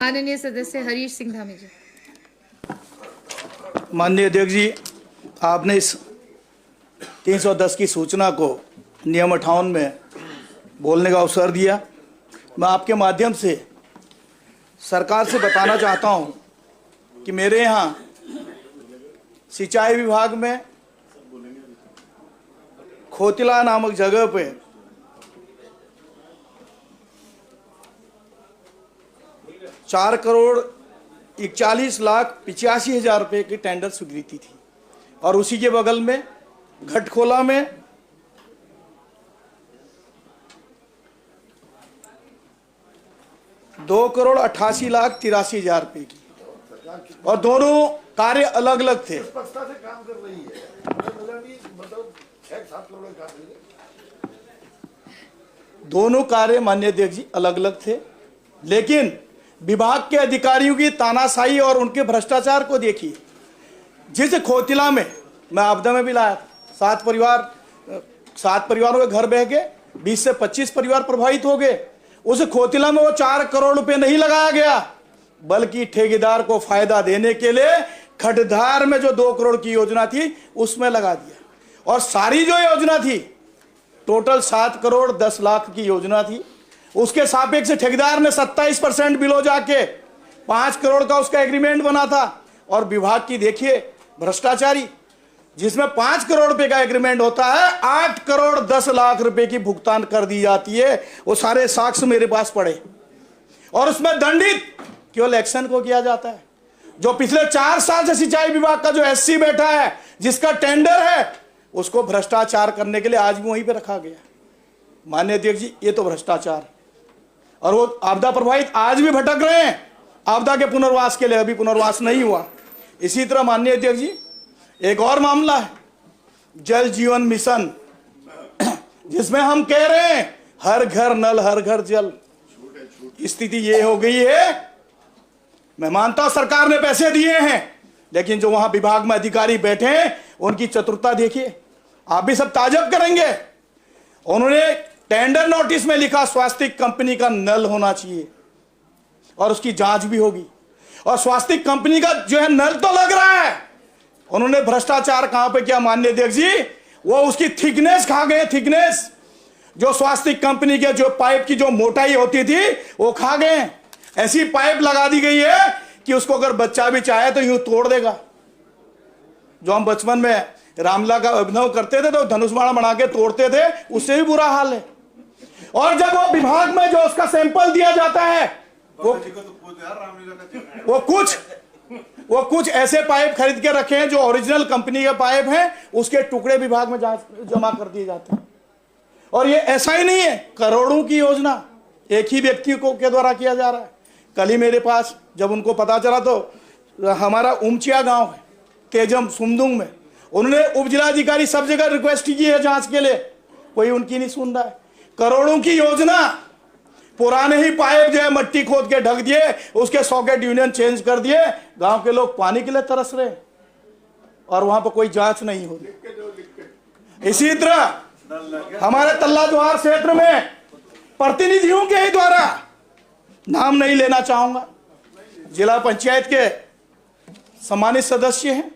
माननीय सदस्य हरीश सिंह धामी जी। माननीय अध्यक्ष जी, आपने इस 310 की सूचना को नियम 58 में बोलने का अवसर दिया। मैं आपके माध्यम से सरकार से बताना चाहता हूं कि मेरे यहाँ सिंचाई विभाग में खोतिला नामक जगह पे चार करोड़ 41,85,000 रुपये की टेंडर स्वीकृति थी और उसी के बगल में घटखोला में 2,88,83,000 रुपये की, और दोनों कार्य अलग अलग थे। दोनों कार्य माननीय अध्यक्ष जी अलग अलग थे, लेकिन विभाग के अधिकारियों की तानाशाही और उनके भ्रष्टाचार को देखिए। जिस खोतिला में मैं आपदा में भी लाया, 7 परिवारों के घर बह गए, 20 से 25 परिवार प्रभावित हो गए। उस खोतिला में वो 4 करोड़ रुपए नहीं लगाया गया, बल्कि ठेकेदार को फायदा देने के लिए खटधार में जो 2 करोड़ की योजना थी उसमें लगा दिया। और सारी जो योजना थी टोटल 7 करोड़ 10 लाख की योजना थी। उसके सापेक्ष ठेकेदार ने 27% बिलो जाके 5 करोड़ का उसका एग्रीमेंट बना था। और विभाग की देखिए भ्रष्टाचारी, जिसमें 5 करोड़ रुपए का एग्रीमेंट होता है, 8 करोड़ 10 लाख रुपए की भुगतान कर दी जाती है। वो सारे साक्ष्य मेरे पास पड़े, और उसमें दंडित केवल एक्शन को किया जाता है। जो पिछले 4 साल से सिंचाई विभाग का जो एससी बैठा है, जिसका टेंडर है, उसको भ्रष्टाचार करने के लिए आज भी वहीं पे रखा गया। माननीय अध्यक्ष जी, ये तो भ्रष्टाचार है। और वो आपदा प्रभावित आज भी भटक रहे हैं आपदा के पुनर्वास के लिए, अभी पुनर्वास नहीं हुआ। इसी तरह माननीय अध्यक्ष जी, एक और मामला है जल जीवन मिशन, जिसमें हम कह रहे हैं हर घर नल हर घर जल। स्थिति ये हो गई है, मैं मानता हूं सरकार ने पैसे दिए हैं, लेकिन जो वहां विभाग में अधिकारी बैठे हैं उनकी चतुरता देखिए, आप भी सब ताज्जुब करेंगे। उन्होंने टेंडर नोटिस में लिखा स्वास्थ्य कंपनी का नल होना चाहिए और उसकी जांच भी होगी, और स्वास्थ्य कंपनी का जो है नल तो लग रहा है। उन्होंने भ्रष्टाचार कहां पे किया माननीय अध्यक्ष जी, वो उसकी थिकनेस खा गए। थिकनेस जो स्वास्थ्य कंपनी के जो पाइप की जो मोटाई होती थी वो खा गए। ऐसी पाइप लगा दी गई है कि उसको अगर बच्चा भी चाहे तो यूं तोड़ देगा। जो हम बचपन में रामला का अभिनव करते थे तो धनुष बाण बना के तोड़ते थे, उससे भी बुरा हाल है। और जब वो विभाग में जो उसका सैंपल दिया जाता है, वो कुछ ऐसे पाइप खरीद के रखे हैं जो ओरिजिनल कंपनी के पाइप हैं, उसके टुकड़े विभाग में जमा कर दिए जाते हैं। और ये ऐसा ही नहीं है, करोड़ों की योजना एक ही व्यक्ति को के द्वारा किया जा रहा है। कल ही मेरे पास जब उनको पता चला, तो हमारा उमचिया गांव है तेजम सुमदुंग में, उन्होंने उप जिलाधिकारी सब जगह रिक्वेस्ट की है जांच के लिए, कोई उनकी नहीं सुन रहा है। करोड़ों की योजना, पुराने ही पाइप जो है मट्टी खोद के ढक दिए, उसके सॉकेट यूनियन चेंज कर दिए, गांव के लोग पानी के लिए तरस रहे, और वहां पर कोई जांच नहीं हो रही। इसी तरह हमारे तल्लाद्वार क्षेत्र में प्रतिनिधियों के ही द्वारा, नाम नहीं लेना चाहूंगा, जिला पंचायत के सम्मानित सदस्य हैं,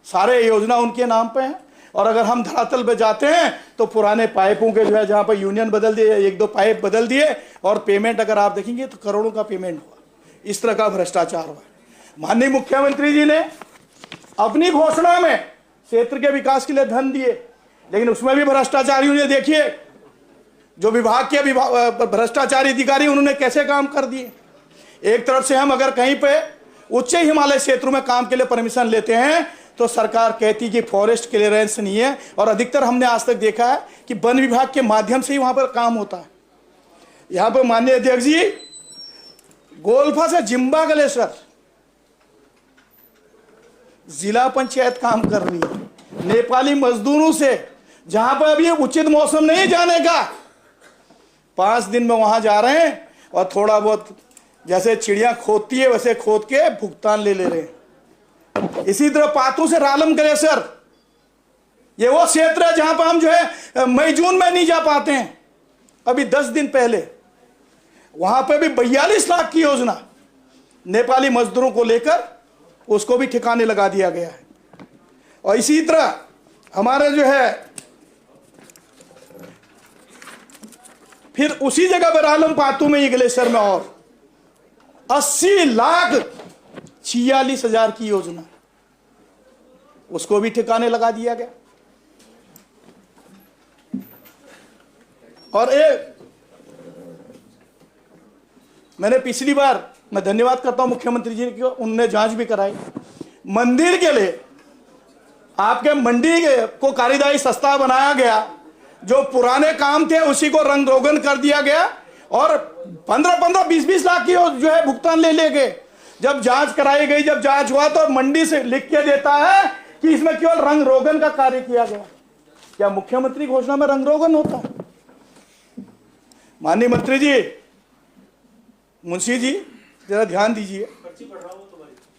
सारे योजना उनके नाम पे हैं। और अगर हम धरातल पे जाते हैं तो पुराने पाइपों के जो है जहां पर यूनियन बदल दिए, 1-2 पाइप बदल दिए, और पेमेंट अगर आप देखेंगे तो करोड़ों का पेमेंट हुआ। इस तरह का भ्रष्टाचार हुआ। माननीय मुख्यमंत्री जी ने अपनी घोषणा में क्षेत्र के विकास के लिए धन दिए, लेकिन उसमें भी भ्रष्टाचारियों ने देखिए, जो विभाग के भ्रष्टाचारी अधिकारी, उन्होंने कैसे काम कर दिए। एक तरफ से हम अगर कहीं पे उच्च हिमालय क्षेत्रों में काम के लिए परमिशन लेते हैं तो सरकार कहती कि फॉरेस्ट क्लियरेंस नहीं है, और अधिकतर हमने आज तक देखा है कि वन विभाग के माध्यम से ही वहां पर काम होता है। यहां पर माननीय अध्यक्ष जी, गोल्फा से जिम्बा गलेश्वर जिला पंचायत काम कर रही है नेपाली मजदूरों से, जहां पर अभी उचित मौसम नहीं जाने का। 5 दिन में वहां जा रहे हैं और थोड़ा बहुत जैसे चिड़िया खोदती है वैसे खोद के भुगतान ले रहे हैं। इसी तरह पातू से रालम गलेश्वर, ये वो क्षेत्र है जहां पर हम जो है मई जून में नहीं जा पाते हैं। अभी 10 दिन पहले वहां पे भी 42 लाख की योजना, नेपाली मजदूरों को लेकर उसको भी ठिकाने लगा दिया गया है। और इसी तरह हमारे जो है फिर उसी जगह पर आलम पातू में ये ग्लेशियर में और 80,46,000 की योजना, उसको भी ठिकाने लगा दिया गया। और मैंने पिछली बार, मैं धन्यवाद करता हूं मुख्यमंत्री जी को, उनने जांच भी कराई। मंदिर के लिए आपके मंडी को कारीदारी सस्ता बनाया गया, जो पुराने काम थे उसी को रंग रोगन कर दिया गया और 15-15, 20-20 लाख की जो है भुगतान ले गए। जब जांच कराई गई, जब जांच हुआ तो मंडी से लिख के देता है कि इसमें केवल रंग रोगन का कार्य किया गया। क्या मुख्यमंत्री घोषणा में रंग रोगन होता है? माननीय मंत्री जी, मुंशी जी जरा ध्यान दीजिए,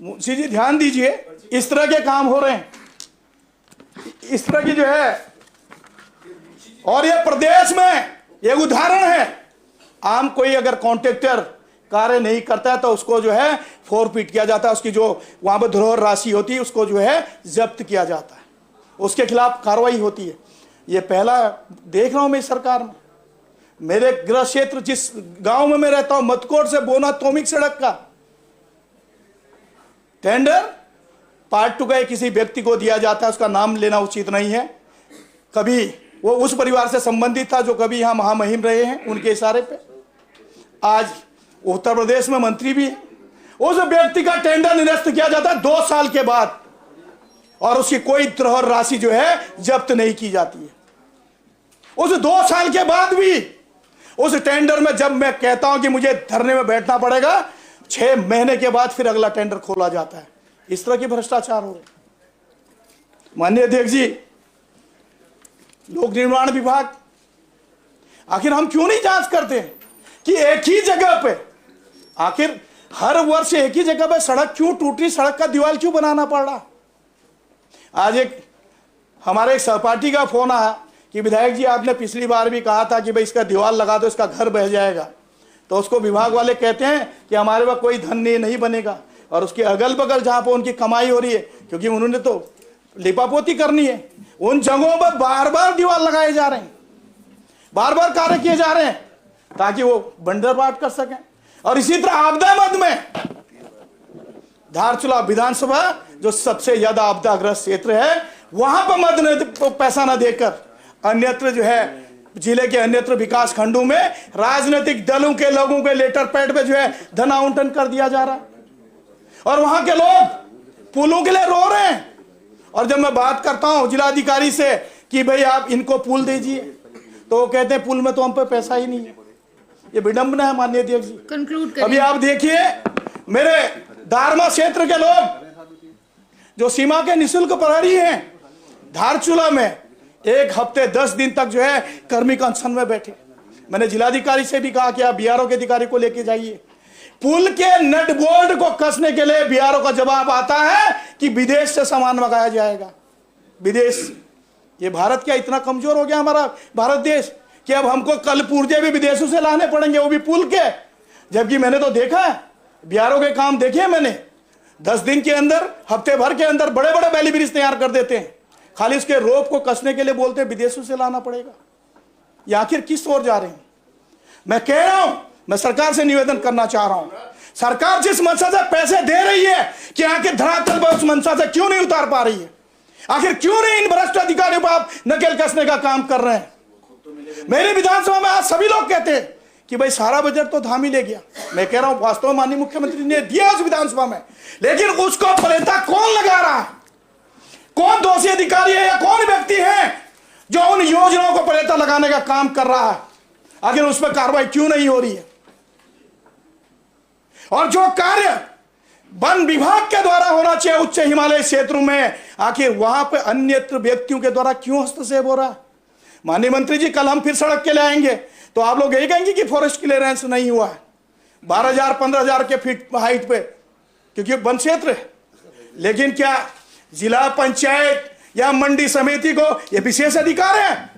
मुंशी जी ध्यान दीजिए, इस तरह के काम हो रहे हैं, इस तरह की जो है। और ये प्रदेश में एक उदाहरण है, आम कोई अगर कॉन्ट्रैक्टर कार्य नहीं करता है तो उसको जो है फोरफिट किया जाता है, उसकी जो वहां पर धरोहर राशि होती है उसको जो है जब्त किया जाता है, उसके खिलाफ कार्रवाई होती है। ये पहला देख रहा हूं मैं सरकार में। मेरे गृह क्षेत्र जिस गांव में मैं रहता हूं, मतकोट से बोना तोमिक सड़क का टेंडर पार्ट टू का किसी व्यक्ति को दिया जाता है, उसका नाम लेना उचित नहीं है। कभी वो उस परिवार से संबंधित था जो कभी यहां महामहिम रहे हैं, उनके इशारे पे आज उत्तर प्रदेश में मंत्री भी है। उस व्यक्ति का टेंडर निरस्त किया जाता है 2 साल के बाद और उसकी कोई धरोहर राशि जो है जब्त नहीं की जाती है। उस 2 साल के बाद भी उस टेंडर में जब मैं कहता हूं कि मुझे धरने में बैठना पड़ेगा, 6 महीने के बाद फिर अगला टेंडर खोला जाता है। इस तरह के भ्रष्टाचार हो रहे। माननीय अध्यक्ष जी, लोक निर्माण विभाग, आखिर हम क्यों नहीं जांच करते हैं कि एक ही जगह पे, आखिर हर वर्ष एक ही जगह पे सड़क क्यों टूटी, सड़क का दीवार क्यों बनाना पड़ रहा? आज हमारे एक सहपाठी का फोन आया कि विधायक जी आपने पिछली बार भी कहा था कि भाई इसका दीवार लगा दो, इसका घर बह जाएगा। तो उसको विभाग वाले कहते हैं कि हमारे पास कोई धन नहीं बनेगा, और उसके अगल बगल जहां पर उनकी कमाई हो रही है, क्योंकि उन्होंने तो लिपापोती करनी है, उन जगहों पर बार बार दीवार लगाए जा रहे हैं, बार बार कार्य किए जा रहे हैं ताकि वो बंदर बांट कर सकें। और इसी तरह आपदा मद में धारचूला विधानसभा जो सबसे ज्यादा आपदाग्रस्त क्षेत्र है, वहां पर मद पैसा न देकर अन्यत्र जो है जिले के अन्यत्र विकास खंडों में राजनीतिक दलों के लोगों के लेटर पैड पे जो है धन आवंटन कर दिया जा रहा है, और वहां के लोग पुलों के लिए रो रहे हैं। और जब मैं बात करता हूं जिलाधिकारी से कि भाई आप इनको पुल दीजिए, तो वो कहते हैं पुल में तो हम पे पैसा ही नहीं है। ये विडंबना है माननीय अध्यक्ष जी। कंक्लूड अभी आप देखिए, मेरे दारमा क्षेत्र के लोग जो सीमा के निःशुल्क प्रहरी हैं, धारचूला में 1 हफ्ते 10 दिन तक जो है कर्मिक अनशन में बैठे। मैंने जिलाधिकारी से भी कहा कि आप बीआरओ के अधिकारी को लेके जाइए। पुल के नट बोल्ट को कसने के लिए बीआरओ का जवाब आता है कि विदेश से सामान मंगाया जाएगा। विदेश, ये भारत क्या इतना कमजोर हो गया हमारा भारत देश कि अब हमको कल पुर्जे भी विदेशों से लाने पड़ेंगे, वो भी पुल के। जबकि मैंने तो देखा है, बीआरओ के काम देखे मैंने, 10 दिन के अंदर, हफ्ते भर के अंदर बड़े बड़े बैली ब्रिज तैयार कर देते हैं। खाली उसके रोप को कसने के लिए बोलते हैं विदेशों से लाना पड़ेगा। ये आखिर किस ओर जा रहे हैं? मैं कह रहा हूं, मैं सरकार से निवेदन करना चाह रहा हूं, सरकार जिस मंशा से पैसे दे रही है कि आखिर धरातल पर उस मंशा से क्यों नहीं उतार पा रही है? आखिर क्यों नहीं इन भ्रष्ट अधिकारियों पर आप नकेल कसने का काम कर रहे हैं? मेरी विधानसभा में आज सभी लोग कहते हैं कि भाई सारा बजट तो धामी ले गया। मैं कह रहा हूं वास्तव में माननीय मुख्यमंत्री ने दिया उस विधानसभा में, लेकिन उसको प्लेता कौन लगा रहा है? कौन दोषी अधिकारी है या कौन व्यक्ति है जो उन योजनाओं को प्लेता लगाने का काम कर रहा है? आखिर उस पर कार्रवाई क्यों नहीं हो रही है? और जो कार्य वन विभाग के द्वारा होना चाहिए उच्च हिमालय क्षेत्रों में, आखिर वहां पे अन्यत्र व्यक्तियों के द्वारा क्यों हस्तक्षेप हो रहा है? माननीय मंत्री जी, कल हम फिर सड़क के लिए आएंगे तो आप लोग यही कहेंगे कि फॉरेस्ट क्लियरेंस नहीं हुआ है 12,000 15,000 के फीट हाइट पे, क्योंकि वन क्षेत्र है। लेकिन क्या जिला पंचायत या मंडी समिति को यह विशेष अधिकार है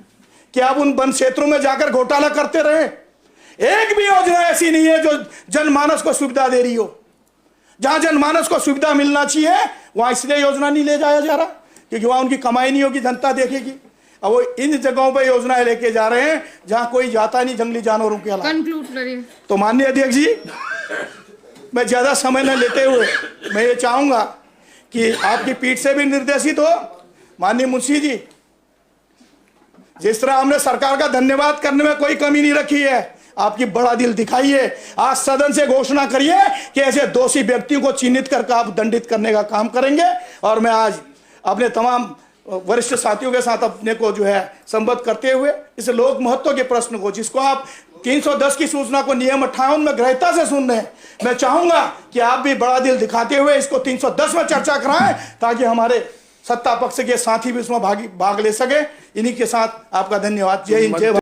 कि आप उन वन क्षेत्रों में जाकर घोटाला करते रहे? एक भी योजना ऐसी नहीं है जो जनमानस को सुविधा दे रही हो। जहां जनमानस को सुविधा मिलना चाहिए वहां इसलिए योजना नहीं ले जाया जा रहा क्योंकि वहां उनकी कमाई नहीं होगी, जनता देखेगी। अब वो इन जगहों पे योजनाएं लेके जा रहे हैं जहां कोई जाता नहीं जंगली जानवरों के अलावा। कंक्लूड करिए। तो माननीय अध्यक्ष जी, मैं ज्यादा समय न लेते हुए मैं ये चाहूंगा कि आपकी पीठ से भी निर्देशित हो, माननीय मुंशी जी, जिस तरह हमने सरकार का धन्यवाद करने में कोई कमी नहीं रखी है, आपकी बड़ा दिल दिखाइए। आज सदन से घोषणा करिए कि ऐसे दोषी व्यक्तियों को चिन्हित करके आप दंडित करने का काम करेंगे। और मैं आज अपने तमाम वरिष्ठ साथियों के साथ अपने को जो है संबद्ध करते हुए इस लोक महत्व के प्रश्न को, जिसको आप 310 की सूचना को नियम 58 में गृहता से सुन रहे हैं, मैं चाहूंगा कि आप भी बड़ा दिल दिखाते हुए इसको 310 में चर्चा कराएं ताकि हमारे सत्ता पक्ष के साथी भी उसमें भाग ले सके। इन्हीं के साथ आपका धन्यवाद। जय हिंद, जय भारत।